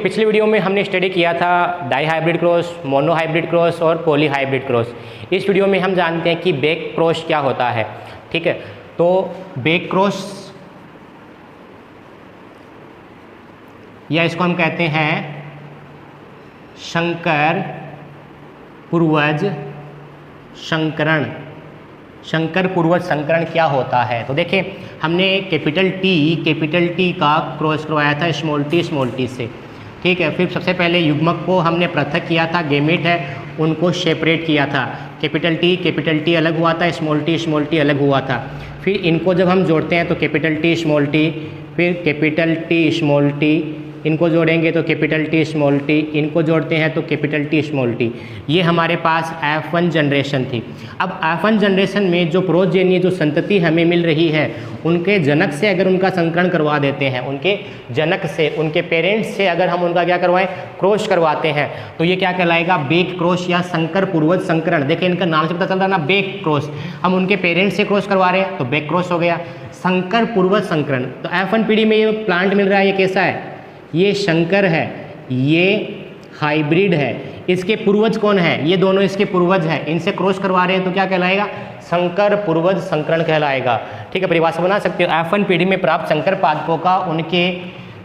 पिछले वीडियो में हमने स्टडी किया था dihybrid cross, monohybrid cross और पॉली हाइब्रिड क्रॉस। इस वीडियो में हम जानते हैं कि बैक क्रॉस क्या होता है। ठीक है, तो बैक क्रॉस या इसको हम कहते हैं संकर पूर्वज संकरण। संकर पूर्वज संकरण क्या होता है? तो देखिए, हमने कैपिटल टी का क्रॉस करवाया था स्मॉल टी से। ठीक है, फिर सबसे पहले युग्मक को हमने पृथक किया था, गैमेट है उनको सेपरेट किया था। कैपिटल टी अलग हुआ था, स्मॉल टी अलग हुआ था। फिर इनको जब हम जोड़ते हैं तो कैपिटल टी स्मॉल टी, फिर कैपिटल टी स्मॉल टी, इनको जोड़ेंगे तो कैपिटल टी स्मॉल टी, इनको जोड़ते हैं तो कैपिटल टी स्मॉल टी। ये हमारे पास F1 जनरेशन थी। अब F1 जनरेशन में जो प्रोजेनी जो संतति हमें मिल रही है, उनके जनक से अगर उनका संकरण करवा देते हैं, उनके जनक से, उनके पेरेंट्स से अगर हम उनका क्या करवाएं, क्रॉस करवाते हैं, तो ये क्या कहलाएगा? बैक क्रॉस या संकर पूर्वज संकरण। देखिए, इनका नाम से पता चल रहा है ना, बैक क्रॉस। हम उनके पेरेंट्स से क्रॉस करवा रहे हैं तो बैक क्रॉस हो गया। संकर पूर्वज संकरण, तो F1 पीढ़ी में ये प्लांट मिल रहा है, ये कैसा है? ये संकर है, ये हाइब्रिड है। इसके पूर्वज कौन है? ये दोनों इसके पूर्वज हैं। इनसे क्रॉस करवा रहे हैं तो क्या कहलाएगा? संकर पूर्वज संकरण कहलाएगा। ठीक है, परिभाषा बना सकते हो। F1 पीढ़ी में प्राप्त संकर पादपों का उनके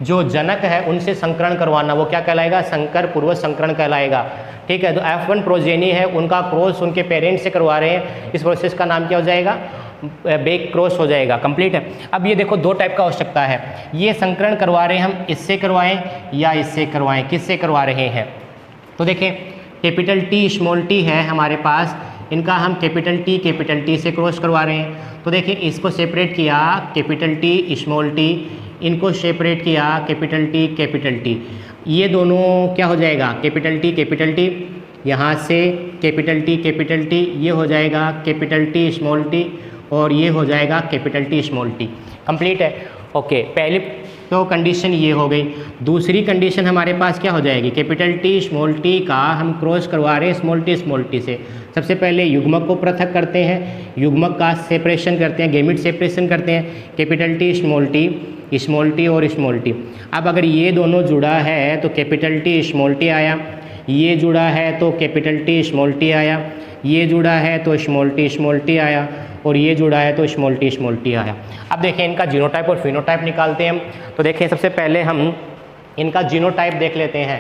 जो जनक है उनसे संकरण करवाना, वो क्या कहलाएगा? संकर पूर्वज संकरण कहलाएगा। ठीक है, तो F1 प्रोजेनी है, उनका क्रॉस उनके पेरेंट्स से करवा रहे हैं, इस प्रोसेस का नाम क्या हो जाएगा? बैक क्रॉस हो जाएगा। कंप्लीट है। अब ये देखो, दो टाइप का हो सकता है। ये संकरण करवा रहे हैं हम, इससे करवाएं या इससे करवाएं, किससे करवा रहे हैं? तो देखें, कैपिटल टी स्मॉल टी है हमारे पास, इनका हम कैपिटल टी से क्रॉस करवा रहे हैं। तो देखिए, इसको सेपरेट किया कैपिटल टी स्मॉल टी, इनको सेपरेट किया कैपिटल टी। ये दोनों क्या हो जाएगा? कैपिटल टी, यहाँ से कैपिटल टी, ये हो जाएगा कैपिटल टी स्मॉल टी, और ये हो जाएगा capital T small T. Complete है। ओके, पहली तो कंडीशन ये हो गई। दूसरी कंडीशन हमारे पास क्या हो जाएगी? कैपिटल टी स्मॉल टी का हम क्रॉस करवा रहे हैं स्मॉल टी से। सबसे पहले युग्मक को पृथक करते हैं, युग्मक का सेपरेशन करते हैं, गैमेट सेपरेशन करते हैं, कैपिटल टी स्मॉल टी और स्मॉल टी। अब अगर ये दोनों जुड़ा है तो कैपिटल टी स्मॉल टी आया, ये जुड़ा है तो कैपिटल टी स्मॉल टी आया, ये जुड़ा है तो स्मॉल टी आया, और ये जुड़ा है तो स्मॉल टी आया। अब देखें, इनका जीनोटाइप और फिनोटाइप निकालते हैं हम। तो देखें, सबसे पहले हम इनका जीनोटाइप देख लेते हैं।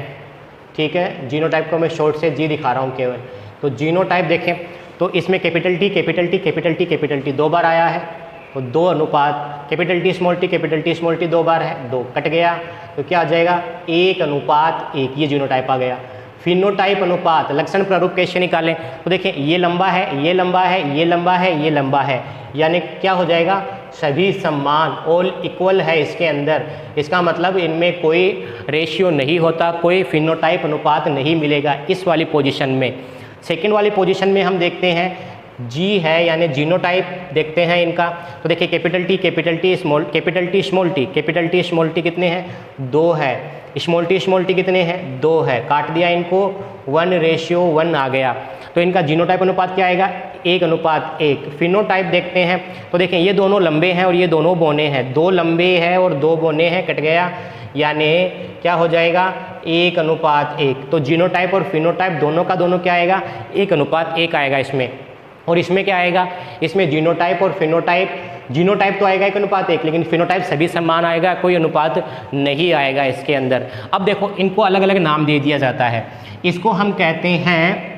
ठीक है, जीनोटाइप को मैं शॉर्ट से जी दिखा रहा हूँ केवल। तो जीनोटाइप देखें तो इसमें कैपिटल टी दो बार आया है, तो 2 अनुपात कैपिटल टी स्मॉल टी 2 बार है, 2 कट गया, तो क्या आ जाएगा? 1 अनुपात 1। ये जीनोटाइप आ गया। फिनोटाइप अनुपात लक्षण प्रारूप कैसे निकालें? तो देखिए, ये लंबा है, ये लंबा है, ये लंबा है, ये लंबा है, यानी क्या हो जाएगा? सभी समान, ऑल इक्वल है इसके अंदर। इसका मतलब इनमें कोई रेशियो नहीं होता, कोई फिनोटाइप अनुपात नहीं मिलेगा इस वाली पोजीशन में। सेकंड वाली पोजीशन में हम देखते हैं जी है, यानी जीनोटाइप देखते हैं इनका। तो देखिए, कैपिटल टी स्मॉल टी कितने हैं? 2 है। स्मॉल टी कितने हैं? 2 है। काट दिया इनको, 1:1 आ गया। तो इनका जीनोटाइप अनुपात क्या आएगा? 1 अनुपात 1। फिनोटाइप देखते हैं तो देखें, ये दोनों लंबे हैं और ये दोनों बौने हैं। 2 लंबे हैं और 2 बौने हैं, कट गया, यानी क्या हो जाएगा? 1 अनुपात 1। तो जीनोटाइप और फिनोटाइप दोनों का दोनों क्या आएगा? 1 अनुपात 1 आएगा इसमें। और इसमें क्या आएगा? इसमें जीनोटाइप और फिनोटाइप, जीनोटाइप तो आएगा 1 अनुपात 1, लेकिन फिनोटाइप सभी समान आएगा, कोई अनुपात नहीं आएगा इसके अंदर। अब देखो, इनको अलग अलग नाम दे दिया जाता है। इसको हम कहते हैं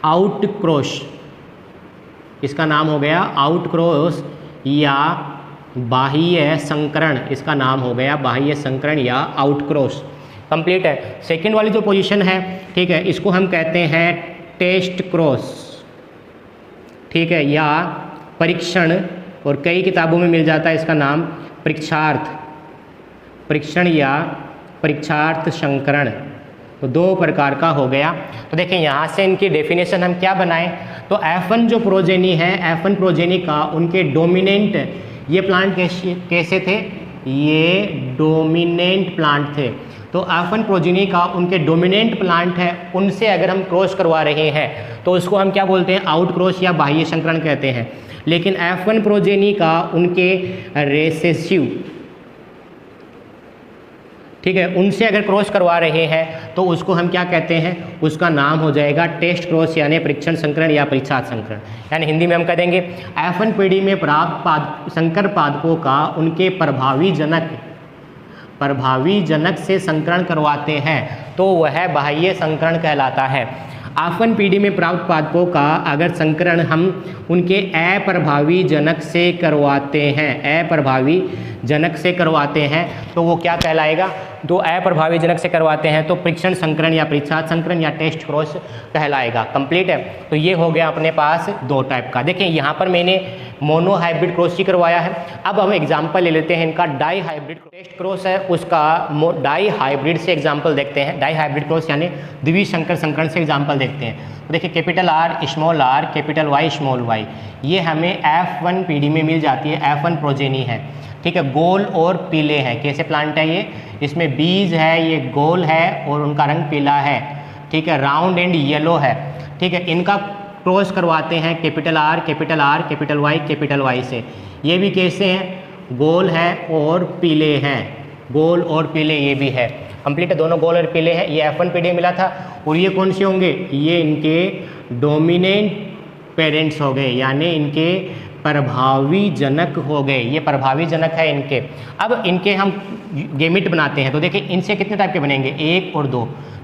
आउट क्रॉस, इसका नाम हो गया आउट क्रॉस, या बाह्य संकरण, इसका नाम हो गया बाह्य संकरण या आउट क्रॉस। कंप्लीट है। सेकंड वाली जो पोजीशन है, ठीक है, इसको हम कहते हैं टेस्ट क्रॉस। ठीक है, या परीक्षण, और कई किताबों में मिल जाता है इसका नाम परीक्षण या परीक्षार्थ संकरण। तो 2 प्रकार का हो गया। तो देखें, यहाँ से इनकी डेफिनेशन हम क्या बनाएं? तो F1 जो प्रोजेनी है, F1 प्रोजेनी का उनके डोमिनेंट, ये प्लांट कैसे थे? ये डोमिनेंट प्लांट थे। तो F1 प्रोजेनी का उनके डोमिनेंट प्लांट है, उनसे अगर हम क्रॉस करवा रहे हैं तो उसको हम क्या बोलते हैं? आउट क्रॉस या बाह्य संकरण कहते हैं। लेकिन F1 प्रोजेनी का उनके रेसेसिव, ठीक है, उनसे अगर क्रॉस करवा रहे हैं तो उसको हम क्या कहते हैं, उसका नाम हो जाएगा टेस्ट क्रॉस यानी परीक्षण संकरण या परीक्षार्थ संकरण। यानी हिंदी में हम कह देंगे F1 पीढ़ी में प्राप्त संकर पादपों का उनके प्रभावी जनक से संकरण करवाते हैं तो वह बाह्य संकरण कहलाता है। F1 पीढ़ी में प्राप्त पादपों का अगर संकरण हम उनके अप्रभावी जनक से करवाते हैं तो वो क्या कहलाएगा, दो अप्रभावी जनक से करवाते हैं तो परीक्षण संकरण या परीक्षार्थ संकरण या टेस्ट क्रॉस कहलाएगा। कंप्लीट है। तो ये हो गया अपने पास दो टाइप का। देखिए यहाँ पर मैंने मोनो हाइब्रिड क्रॉस ही करवाया है। अब हम एग्जाम्पल ले लेते हैं इनका डाई हाइब्रिड टेस्ट क्रॉस है उसका डाई हाइब्रिड से एग्जाम्पल देखते हैं। डाई हाइब्रिड क्रॉस यानी द्विसंकर संकरण से एग्जाम्पल देखते हैं। तो देखिए capital R small r capital Y small y ये हमें F1 पीढ़ी में मिल जाती है। F1 प्रोजेनी है, ठीक है, गोल और पीले हैं। कैसे प्लांट है ये, इसमें बीज है, ये गोल है और उनका रंग पीला है, ठीक है, राउंड एंड येलो है, ठीक है। इनका क्रॉस करवाते हैं कैपिटल R कैपिटल Y से। ये भी कैसे हैं, गोल है और पीले हैं, गोल और पीले ये भी है। कंप्लीट है, दोनों गोल और पीले हैं। ये F1 पीढ़ी में मिला था। और ये कौन से होंगे, ये इनके डोमिनेंट पेरेंट्स हो गए यानी इनके प्रभावी जनक हो गए। ये प्रभावी जनक है इनके। अब इनके हम गेमिट बनाते हैं तो देखिए इनसे कितने टाइप के बनेंगे, 1 और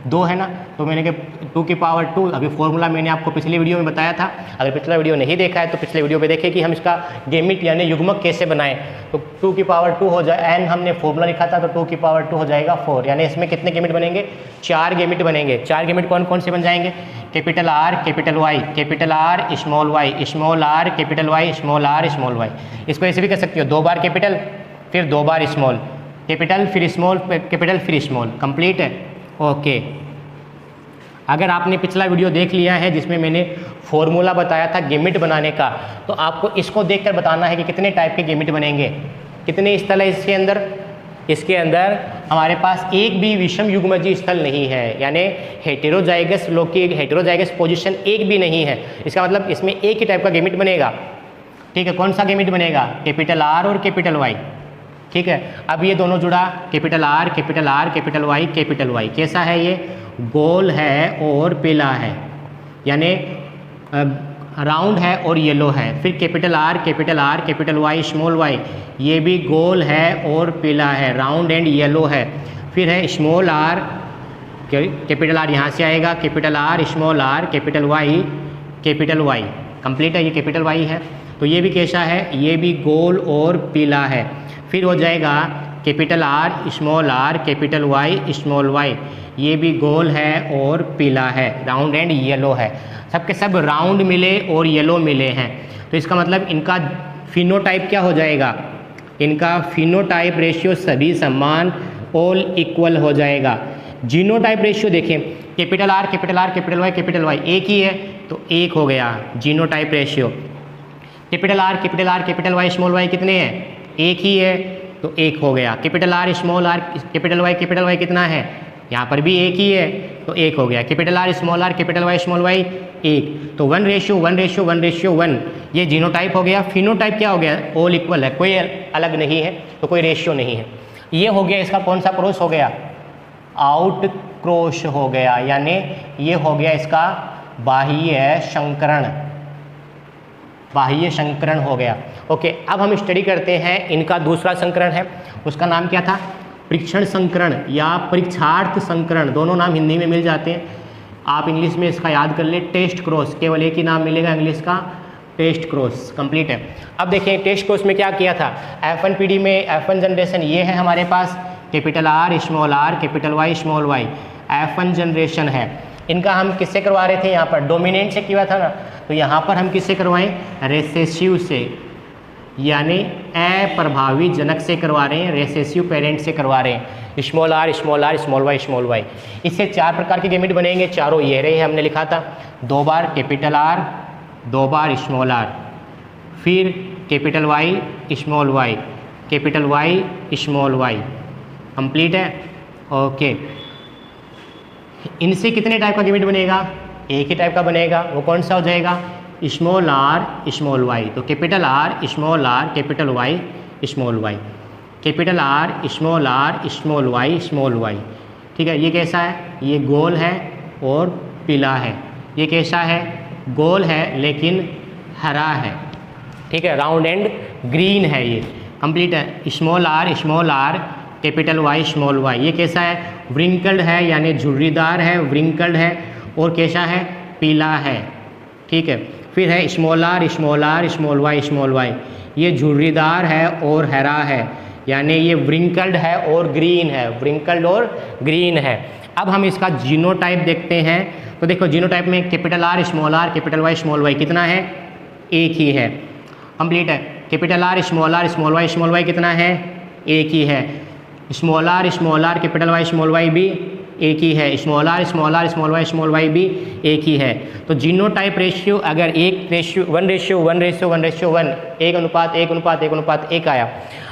2 है ना। तो मैंने कहा 2 की पावर 2, अभी फॉर्मूला मैंने आपको पिछली वीडियो में बताया था। अगर पिछला वीडियो नहीं देखा है तो पिछले वीडियो पे देखें कि हम इसका गेमिट यानी युग्मक कैसे बनाएं। तो 2 की पावर 2 हो जाए, एन हमने फॉर्मूला लिखा था तो 2 की पावर 2 हो जाएगा 4। यानी इसमें कितने गेमिट बनेंगे, 4 गेमिट बनेंगे। 4 गेमिट कौन कौन से बन जाएंगे, capital R capital Y capital R small y small r capital Y small r small y। इसको ऐसे भी कर सकते हो, 2 बार कैपिटल फिर 2 बार स्मॉल, कैपिटल फिर स्मॉल कैपिटल फिर स्मॉल। कंप्लीट है, ओके। अगर आपने पिछला वीडियो देख लिया है जिसमें मैंने फॉर्मूला बताया था गेमिट बनाने का, तो आपको इसको देखकर बताना है कि कितने टाइप के गेमिट बनेंगे, कितने स्थल है इसके अंदर। इसके अंदर हमारे पास एक भी विषम युग्मजीय स्थल नहीं है, यानी हेटेरोजाइगस लोकी हेटेरोजाइगस पोजीशन एक भी नहीं है। इसका मतलब इसमें एक ही टाइप का गेमिट बनेगा, ठीक है। कौन सा गेमिट बनेगा, कैपिटल R और कैपिटल Y, ठीक है। अब ये दोनों जुड़ा, capital R capital R capital Y capital Y। कैसा है ये, गोल है और पीला है यानी राउंड है और येलो है। फिर capital R capital Y small y, ये भी गोल है और पीला है, राउंड एंड येलो है। फिर है स्मॉल r, कैपिटल R यहाँ से आएगा, capital R small r capital Y। Complete है, ये कैपिटल Y है। तो ये भी कैसा है, ये भी गोल और पीला है। फिर हो जाएगा capital R small r capital Y small y, ये भी गोल है और पीला है, राउंड एंड येलो है। सबके सब राउंड मिले और येलो मिले हैं। तो इसका मतलब इनका फिनोटाइप क्या हो जाएगा, इनका फिनोटाइप रेशियो सभी समान ऑल इक्वल हो जाएगा। जीनोटाइप रेशियो देखें, कैपिटल R कैपिटल Y एक ही है तो 1 हो गया genotype ratio. Capital R capital Y small y कितने हैं, 1 ही है तो 1 हो गया। Capital R small r capital Y कितना है, यहाँ पर भी 1 ही है तो 1 हो गया। Capital R small r capital Y small y 1, तो 1:1:1:1 ये जीनोटाइप हो गया। फिनोटाइप क्या हो गया, ऑल इक्वल है, कोई अलग नहीं है तो कोई रेशियो नहीं है। ये हो गया इसका कौन सा क्रॉस हो गया, आउट क्रॉस हो गया, यानी ये हो गया इसका बाह्य संकरण हो गया। ओके, अब हम स्टडी करते हैं इनका दूसरा संकरण है, उसका नाम क्या था, परीक्षण संकरण या परीक्षार्थ संकरण, दोनों नाम हिंदी में मिल जाते हैं। आप इंग्लिश में इसका याद कर ले, टेस्ट क्रॉस, केवल एक ही नाम मिलेगा इंग्लिश का, टेस्ट क्रॉस। कंप्लीट है। अब देखिए टेस्ट क्रॉस में क्या किया था, F1 पीढ़ी में F1 जनरेशन ये है हमारे पास, capital R small r capital Y small y, F1 generation है। इनका हम किससे करवा रहे थे, यहाँ पर डोमिनेंट से किया था ना, तो यहाँ पर हम किससे करवाएं, रेसेसिव से, यानी अप्रभावी जनक से करवा रहे हैं, रेसेसिव पेरेंट से करवा रहे हैं। Small r small y small y। इससे 4 प्रकार के गेमिट बनेंगे, चारों ये रहे हमने लिखा था, 2 बार कैपिटल R 2 बार स्मॉल r, फिर capital Y small y capital Y small y। Complete है, ओके। इनसे कितने टाइप का गेमिट बनेगा, एक ही टाइप का बनेगा, वो कौन सा हो जाएगा, स्मॉल r स्मॉल y। तो capital R small r capital Y small y। Capital R small y. ठीक है, ये कैसा है, ये गोल है और पीला है। ये कैसा है, गोल है लेकिन हरा है। ठीक है, राउंड एंड ग्रीन है, ये कंप्लीट है। Small r capital Y small y. ये कैसा है, व्रिंकल्ड है यानी झुर्रीदार है, व्रिंकल्ड है और कैसा है, पीला है। ठीक है, फिर है स्मॉल आर स्मॉल वाई। ये झुर्रीदार है और हरा है, यानी ये व्रिंकल्ड है और ग्रीन है, व्रिंकल्ड और ग्रीन है। अब हम इसका जीनोटाइप देखते हैं। तो देखो जीनोटाइप में capital R capital Y small y कितना है, एक ही है, कंप्लीट है। कैपिटल आर स्मॉल वाई कितना है, एक ही है। Small r capital Y small y भी एक ही है। स्मॉल आर स्मॉल वाई भी एक ही है। तो जीनोटाइप रेशियो अगर 1:1:1:1:1 1:1:1:1 आया।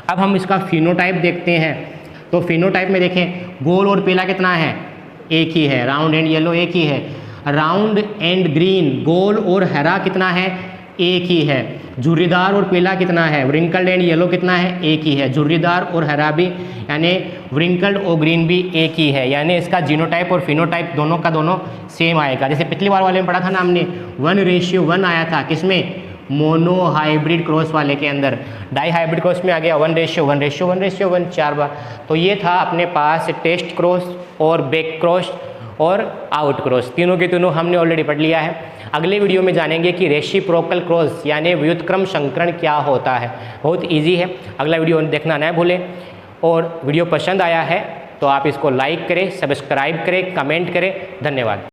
अब हम इसका फिनोटाइप देखते हैं। तो फिनोटाइप में देखें, गोल और पीला कितना है, एक ही है। राउंड एंड येलो एक ही है। राउंड एंड ग्रीन, गोल और हरा कितना है, एक ही है। झुर्रीदार और पीला कितना है, व्रिंकल्ड एंड येलो कितना है, एक ही है। झुर्रीदार और हरा भी यानी व्रिंकल्ड और ग्रीन भी एक ही है। यानी इसका जीनोटाइप और फिनोटाइप दोनों का दोनों सेम आएगा। जैसे पिछली बार वाले में पढ़ा था ना हमने, 1:1 आया था, किसमें, मोनो हाइब्रिड क्रॉस वाले के अंदर। डाई हाइब्रिड क्रॉस में आ गया 1:1:1:1 4 बार। तो ये था अपने पास टेस्ट क्रॉस और बैक क्रॉस और आउट क्रॉस, तीनों के तीनों हमने ऑलरेडी पढ़ लिया है। अगले वीडियो में जानेंगे कि रेसिप्रोकल क्रॉस यानी व्युत्क्रम संकरण क्या होता है। बहुत इजी है, अगला वीडियो देखना ना भूलें। और वीडियो पसंद आया है तो आप इसको लाइक करें, सब्सक्राइब करें, कमेंट करें। धन्यवाद।